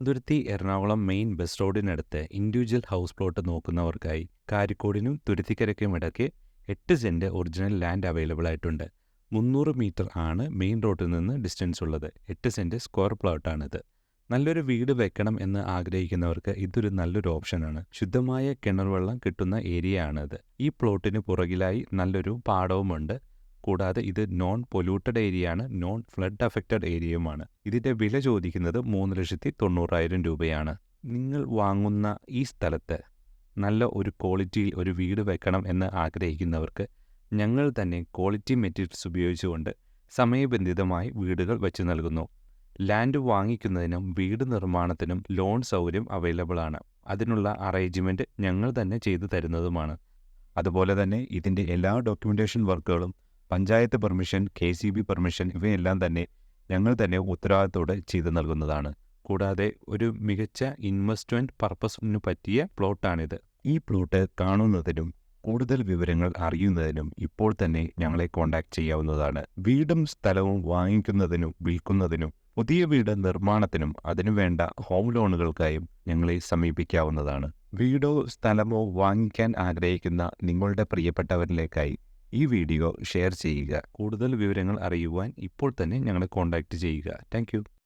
തുരുത്തി Ernakulam main bus റോഡിനടുത്ത് individual house plot നോക്കുന്നവർക്കായി കാരിക്കോടിനും തുരുത്തിക്കരയ്ക്കും ഇടയ്ക്ക് 8 സെന്റ് ഒറിജിനൽ ലാൻഡ് അവൈലബിൾ ആയിട്ടുണ്ട്. 300 മീറ്റർ ആണ് മെയിൻ റോഡിൽ നിന്ന് ഡിസ്റ്റൻസ് ഉള്ളത്. 8 സെന്റ് സ്ക്വയർ പ്ലോട്ടാണിത്. നല്ലൊരു വീട് വെക്കണം എന്ന് ആഗ്രഹിക്കുന്നവർക്ക് ഇതൊരു നല്ലൊരു ഓപ്ഷനാണ്. ശുദ്ധമായ കിണർ വെള്ളം കിട്ടുന്ന ഏരിയ ആണിത്. ഈ പ്ലോട്ടിന് പുറകിലായി നല്ലൊരു പാടവുമുണ്ട്. കൂടാതെ ഇത് നോൺ പൊല്യൂട്ടഡ് ഏരിയയാണ്, നോൺ ഫ്ലഡ് അഫക്റ്റഡ് ഏരിയയുമാണ്. ഇതിന്റെ വില ചോദിക്കുന്നത് 3,90,000 രൂപയാണ്. നിങ്ങൾ വാങ്ങുന്ന ഈ സ്ഥലത്ത് നല്ല ഒരു ക്വാളിറ്റിയിൽ ഒരു വീട് വെക്കണം എന്ന് ആഗ്രഹിക്കുന്നവർക്ക് ഞങ്ങൾ തന്നെ ക്വാളിറ്റി മെറ്റീരിയൽസ് ഉപയോഗിച്ചുകൊണ്ട് സമയബന്ധിതമായി വീടുകൾ വെച്ച് നൽകുന്നു. ലാൻഡ് വാങ്ങിക്കുന്നതിനും വീട് നിർമ്മാണത്തിനും ലോൺ സൗകര്യം അവൈലബിൾ ആണ്. അതിനുള്ള അറേഞ്ച്മെന്റ് ഞങ്ങൾ തന്നെ ചെയ്തു തരുന്നതുമാണ്. അതുപോലെ തന്നെ ഇതിന്റെ എല്ലാ ഡോക്യുമെന്റേഷൻ വർക്കുകളും പഞ്ചായത്ത് പെർമിഷൻ, KCB പെർമിഷൻ ഇവയെല്ലാം തന്നെ ഞങ്ങൾ തന്നെ ഉത്തരവാദിത്തോടെ ചെയ്തു നൽകുന്നതാണ്. കൂടാതെ ഒരു മികച്ച ഇൻവെസ്റ്റ്മെന്റ് പർപ്പസിനു പറ്റിയ പ്ലോട്ടാണിത്. ഈ പ്ലോട്ട് കാണുന്നതിനും കൂടുതൽ വിവരങ്ങൾ അറിയുന്നതിനും ഇപ്പോൾ തന്നെ ഞങ്ങളെ കോൺടാക്ട് ചെയ്യാവുന്നതാണ്. വീടും സ്ഥലവും വാങ്ങിക്കുന്നതിനും വിൽക്കുന്നതിനും പുതിയ വീട് നിർമ്മാണത്തിനും അതിനുവേണ്ട ഹോം ലോണുകൾക്കായും ഞങ്ങളെ സമീപിക്കാവുന്നതാണ്. വീടോ സ്ഥലമോ വാങ്ങിക്കാൻ ആഗ്രഹിക്കുന്ന നിങ്ങളുടെ പ്രിയപ്പെട്ടവരിലേക്കായി ഈ വീഡിയോ ഷെയർ ചെയ്യുക. കൂടുതൽ വിവരങ്ങൾ അറിയുവാൻ ഇപ്പോൾ തന്നെ ഞങ്ങളെ കോൺടാക്ട് ചെയ്യുക. താങ്ക്